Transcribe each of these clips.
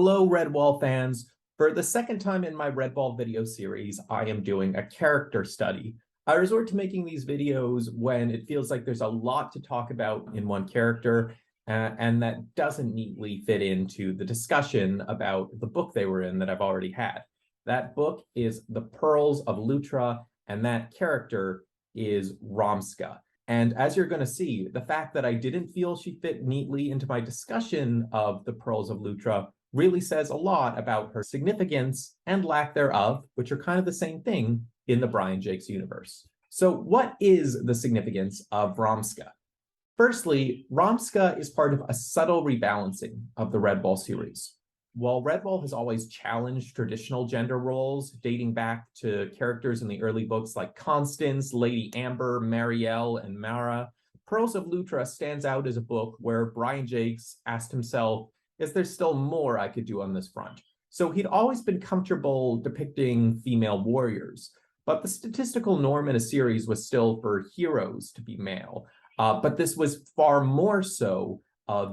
Hello, Redwall fans. For the second time in my Redwall video series, I am doing a character study. I resort to making these videos when it feels like there's a lot to talk about in one character, and that doesn't neatly fit into the discussion about the book they were in that I've already had. That book is The Pearls of Lutra, and that character is Romsca. And as you're going to see, the fact that I didn't feel she fit neatly into my discussion of The Pearls of Lutra really says a lot about her significance and lack thereof, which are kind of the same thing in the Brian Jacques universe. So what is the significance of Romsca? Firstly, Romsca is part of a subtle rebalancing of the Redwall series. While Redwall has always challenged traditional gender roles, dating back to characters in the early books like Constance, Lady Amber, Marielle, and Mara, Pearls of Lutra stands out as a book where Brian Jacques asked himself, is there still more I could do on this front? So he'd always been comfortable depicting female warriors, but the statistical norm in a series was still for heroes to be male. But this was far more so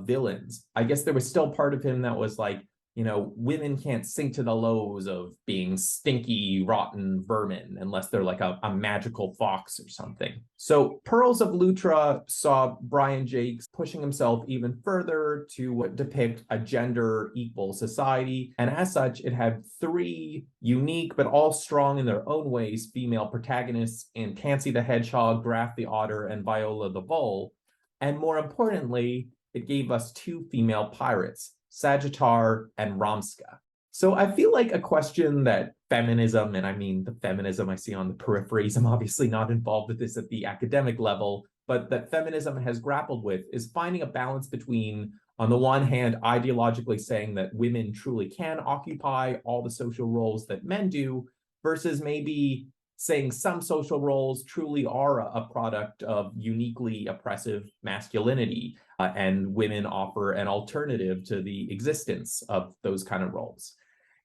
villains. I guess there was still part of him that was like, you know, women can't sink to the lows of being stinky, rotten vermin unless they're like a magical fox or something. So Pearls of Lutra saw Brian Jacques pushing himself even further to depict a gender equal society. And as such, it had three unique, but all strong in their own ways, female protagonists in Tansy the Hedgehog, Graf the Otter, and Viola the Vole. And more importantly, it gave us two female pirates, Sagittar and Romsca. So I feel like a question that feminism, and I mean the feminism I see on the peripheries, I'm obviously not involved with this at the academic level, but that feminism has grappled with is finding a balance between, on the one hand, ideologically saying that women truly can occupy all the social roles that men do, versus maybe saying some social roles truly are a product of uniquely oppressive masculinity, and women offer an alternative to the existence of those kind of roles.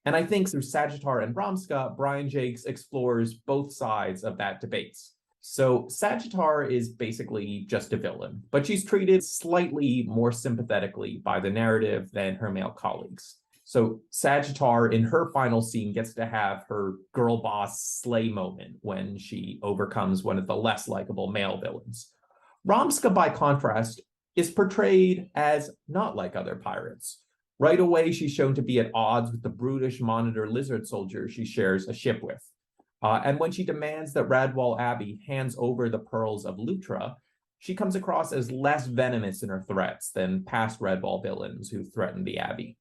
And I think through Sagittar and Romsca, Brian Jacques explores both sides of that debate. So Sagittar is basically just a villain, but she's treated slightly more sympathetically by the narrative than her male colleagues. So Sagittar, in her final scene, gets to have her girl boss slay moment when she overcomes one of the less likable male villains. Romsca, by contrast, is portrayed as not like other pirates. Right away, she's shown to be at odds with the brutish Monitor lizard soldier she shares a ship with. And when she demands that Redwall Abbey hands over the Pearls of Lutra, she comes across as less venomous in her threats than past Redwall villains who threatened the Abbey.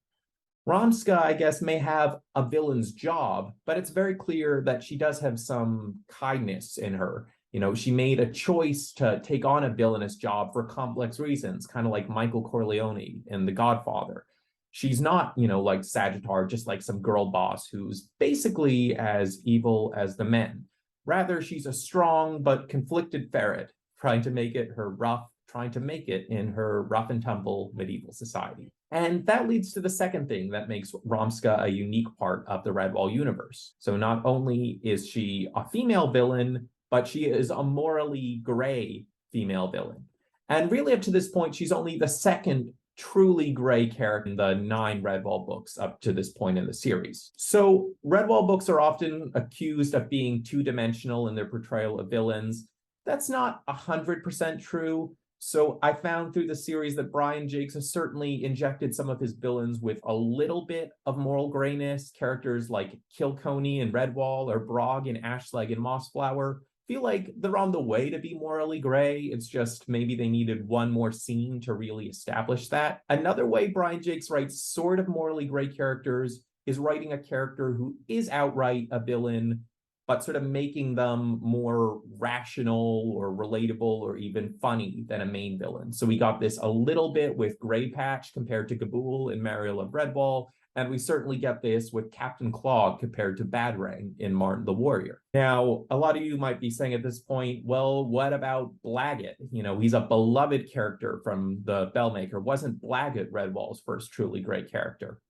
Romsca, I guess, may have a villain's job, but it's very clear that she does have some kindness in her. You know, she made a choice to take on a villainous job for complex reasons, kind of like Michael Corleone in The Godfather. She's not, you know, like Sagittar, just like some girl boss who's basically as evil as the men. Rather, she's a strong but conflicted ferret, trying to make it in her rough and tumble medieval society. And that leads to the second thing that makes Romsca a unique part of the Redwall universe. So not only is she a female villain, but she is a morally gray female villain. And really up to this point, she's only the second truly gray character in the 9 Redwall books up to this point in the series. So Redwall books are often accused of being two-dimensional in their portrayal of villains. That's not 100% true. So I found through the series that Brian Jacques has certainly injected some of his villains with a little bit of moral grayness. Characters like Kilconey in Redwall or Brog in Ashleg and Mossflower feel like they're on the way to be morally gray. It's just maybe they needed one more scene to really establish that. Another way Brian Jacques writes sort of morally gray characters is writing a character who is outright a villain, but sort of making them more rational or relatable or even funny than a main villain. So we got this a little bit with Grey Patch compared to Gabool in Mariel of Redwall, and we certainly get this with Captain Clog compared to Badrang in Martin the Warrior. Now, a lot of you might be saying at this point, well, what about Blaggett? You know, he's a beloved character from the Bellmaker. Wasn't Blaggett Redwall's first truly great character?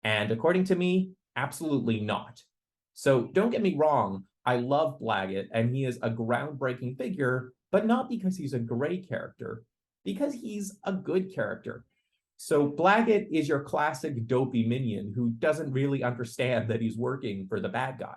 And according to me, absolutely not. So don't get me wrong, I love Blaggett, and he is a groundbreaking figure, but not because he's a great character, because he's a good character. So Blaggett is your classic dopey minion who doesn't really understand that he's working for the bad guy.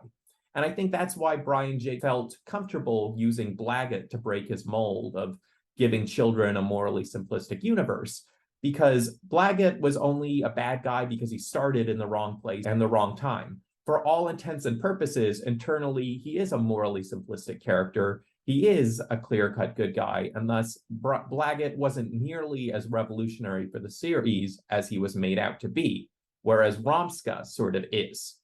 And I think that's why Brian J. felt comfortable using Blaggett to break his mold of giving children a morally simplistic universe, because Blaggett was only a bad guy because he started in the wrong place and the wrong time. For all intents and purposes, internally, he is a morally simplistic character. He is a clear-cut good guy, and thus Blaggett wasn't nearly as revolutionary for the series as he was made out to be, whereas Romsca sort of is.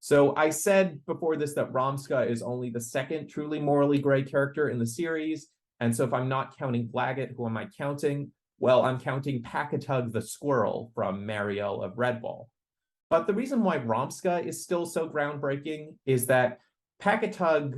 So I said before this that Romsca is only the second truly morally gray character in the series, and so if I'm not counting Blaggett, who am I counting? Well, I'm counting Packatug the squirrel from Mariel of Redwall. But the reason why Romsca is still so groundbreaking is that Packatug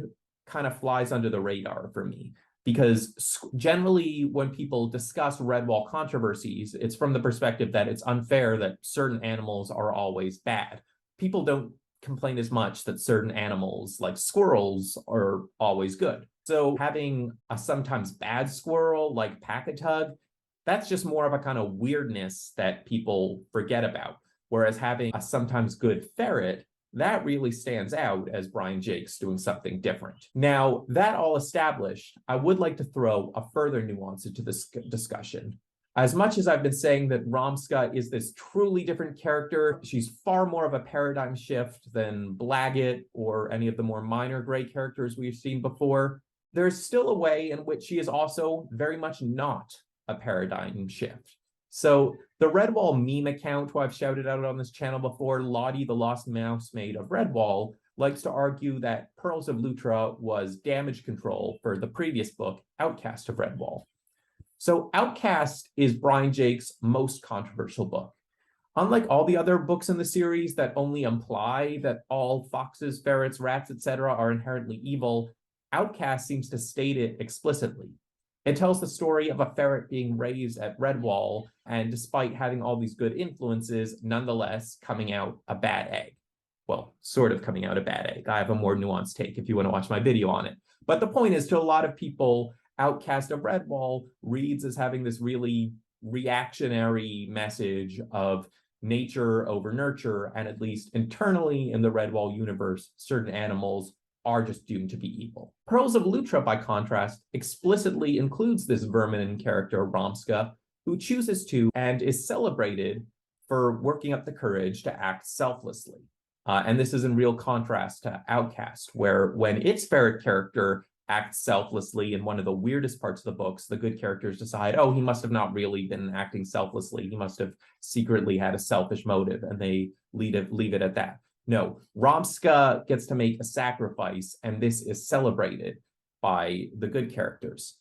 kind of flies under the radar for me, because generally when people discuss Redwall controversies, it's from the perspective that it's unfair that certain animals are always bad. People don't complain as much that certain animals, like squirrels, are always good. So having a sometimes bad squirrel like Packatug, that's just more of a kind of weirdness that people forget about. Whereas having a sometimes good ferret, that really stands out as Brian Jakes doing something different. Now, that all established, I would like to throw a further nuance into this discussion. As much as I've been saying that Romsca is this truly different character, she's far more of a paradigm shift than Blaggett or any of the more minor gray characters we've seen before, there's still a way in which she is also very much not a paradigm shift. So the Redwall meme account, who I've shouted out on this channel before, Lottie the Lost Mousemaid of Redwall, likes to argue that Pearls of Lutra was damage control for the previous book, Outcast of Redwall. So Outcast is Brian Jakes' most controversial book. Unlike all the other books in the series that only imply that all foxes, ferrets, rats, etc. are inherently evil, Outcast seems to state it explicitly. It tells the story of a ferret being raised at Redwall, and despite having all these good influences, nonetheless coming out a bad egg. Well, sort of coming out a bad egg. I have a more nuanced take if you want to watch my video on it. But the point is, to a lot of people, Outcast of Redwall reads as having this really reactionary message of nature over nurture, and at least internally in the Redwall universe, certain animals are just doomed to be evil. Pearls of Lutra, by contrast, explicitly includes this verminin character, Romsca, who chooses to and is celebrated for working up the courage to act selflessly. And this is in real contrast to Outcast, where when its ferret character acts selflessly in one of the weirdest parts of the books, the good characters decide, oh, he must have not really been acting selflessly. He must have secretly had a selfish motive, and they leave it at that. No, Romsca gets to make a sacrifice, and this is celebrated by the good characters.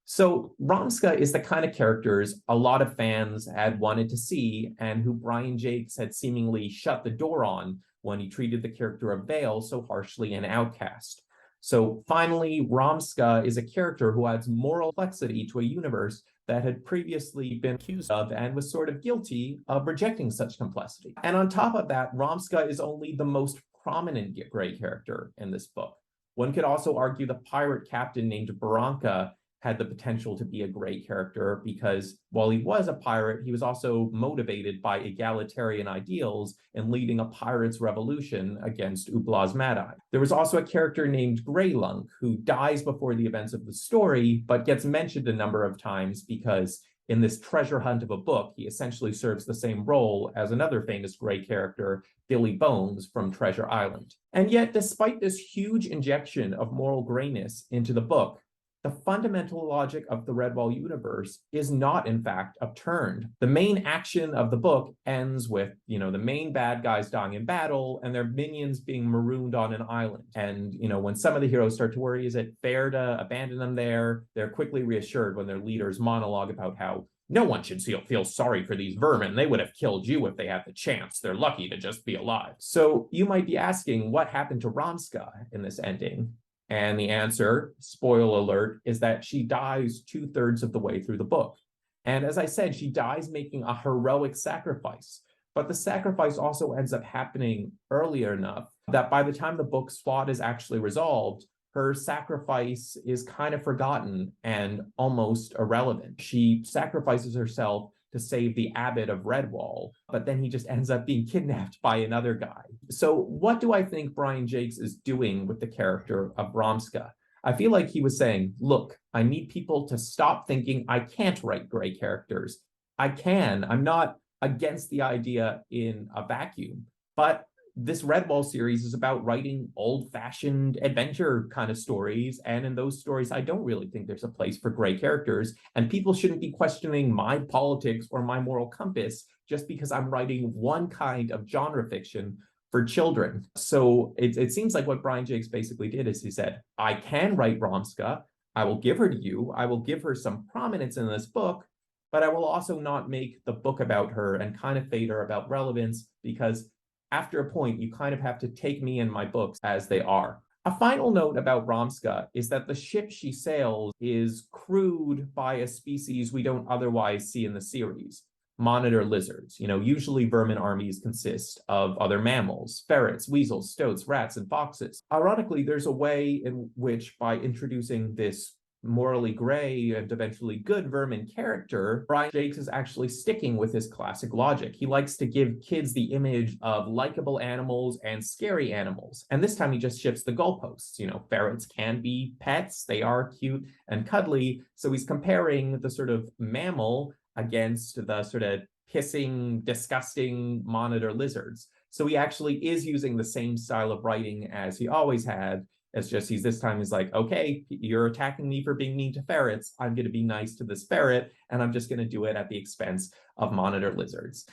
So Romsca is the kind of characters a lot of fans had wanted to see, and who Brian Jakes had seemingly shut the door on when he treated the character of Vale so harshly in Outcast. So finally, Romsca is a character who adds moral complexity to a universe that had previously been accused of and was sort of guilty of rejecting such complexity. And on top of that, Romsca is only the most prominent gray character in this book. One could also argue the pirate captain named Barranca had the potential to be a gray character, because while he was a pirate, he was also motivated by egalitarian ideals in leading a pirates' revolution against Ubla's Mad-Eye. There was also a character named Greylunk, who dies before the events of the story, but gets mentioned a number of times because in this treasure hunt of a book, he essentially serves the same role as another famous gray character, Billy Bones from Treasure Island. And yet, despite this huge injection of moral grayness into the book, the fundamental logic of the Redwall universe is not, in fact, upturned. The main action of the book ends with, the main bad guys dying in battle and their minions being marooned on an island. And, when some of the heroes start to worry, is it fair to abandon them there? They're quickly reassured when their leaders monologue about how no one should feel sorry for these vermin. They would have killed you if they had the chance. They're lucky to just be alive. So you might be asking, what happened to Romsca in this ending? And the answer, spoiler alert, is that she dies 2/3 of the way through the book. And as I said, she dies making a heroic sacrifice. But the sacrifice also ends up happening earlier enough that by the time the book's plot is actually resolved, her sacrifice is kind of forgotten and almost irrelevant. She sacrifices herself to save the abbot of Redwall, but then he just ends up being kidnapped by another guy. So what do I think Brian Jacques is doing with the character of Romsca? I feel like he was saying, look, I need people to stop thinking I can't write gray characters. I can. I'm not against the idea in a vacuum, but this Redwall series is about writing old-fashioned adventure kind of stories, and in those stories, I don't really think there's a place for gray characters, and people shouldn't be questioning my politics or my moral compass just because I'm writing one kind of genre fiction for children. So it seems like what Brian Jacques basically did is he said, I can write Romsca, I will give her to you, I will give her some prominence in this book, but I will also not make the book about her and kind of fade her about relevance, because after a point, you kind of have to take me and my books as they are. A final note about Romsca is that the ship she sails is crewed by a species we don't otherwise see in the series, monitor lizards. Usually vermin armies consist of other mammals, ferrets, weasels, stoats, rats, and foxes. Ironically, there's a way in which, by introducing this morally gray and eventually good vermin character, Brian Jacques is actually sticking with his classic logic. He likes to give kids the image of likable animals and scary animals. And this time he just shifts the goalposts. Ferrets can be pets, they are cute and cuddly. So he's comparing the sort of mammal against the sort of hissing, disgusting monitor lizards. So he actually is using the same style of writing as he always had. It's just this time he's like, okay, you're attacking me for being mean to ferrets. I'm going to be nice to this ferret, and I'm just going to do it at the expense of monitor lizards.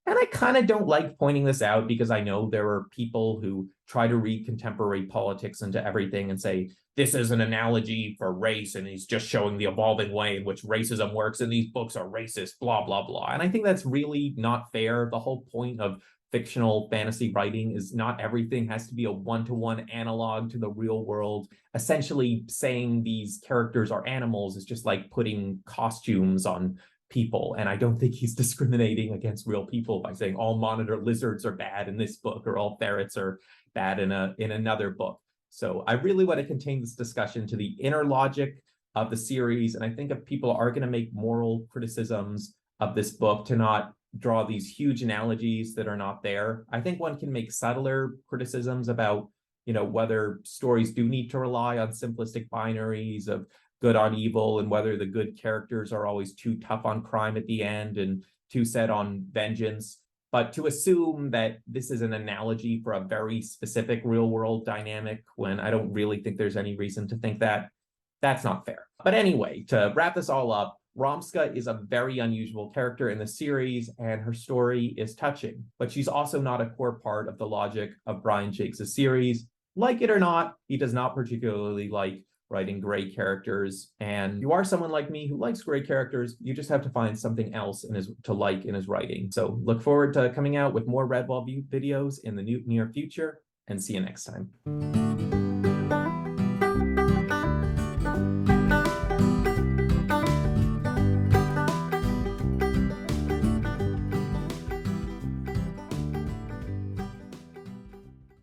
And I kind of don't like pointing this out because I know there are people who try to read contemporary politics into everything and say, this is an analogy for race, and he's just showing the evolving way in which racism works, and these books are racist, blah, blah, blah. And I think that's really not fair. The whole point of fictional fantasy writing is not everything has to be a one-to-one analog to the real world. Essentially, saying these characters are animals is just like putting costumes on people. And I don't think he's discriminating against real people by saying all monitor lizards are bad in this book or all ferrets are bad in another book. So I really want to contain this discussion to the inner logic of the series. And I think if people are going to make moral criticisms of this book, to not draw these huge analogies that are not there. I think one can make subtler criticisms about, whether stories do need to rely on simplistic binaries of good on evil, and whether the good characters are always too tough on crime at the end and too set on vengeance. But to assume that this is an analogy for a very specific real world dynamic, when I don't really think there's any reason to think that, that's not fair. But anyway, to wrap this all up, Romsca is a very unusual character in the series, and her story is touching, but she's also not a core part of the logic of Brian Jacques' series. Like it or not, he does not particularly like writing gray characters, and if you are someone like me who likes gray characters, you just have to find something else to like in his writing. So look forward to coming out with more Redwall videos in the near future, and see you next time.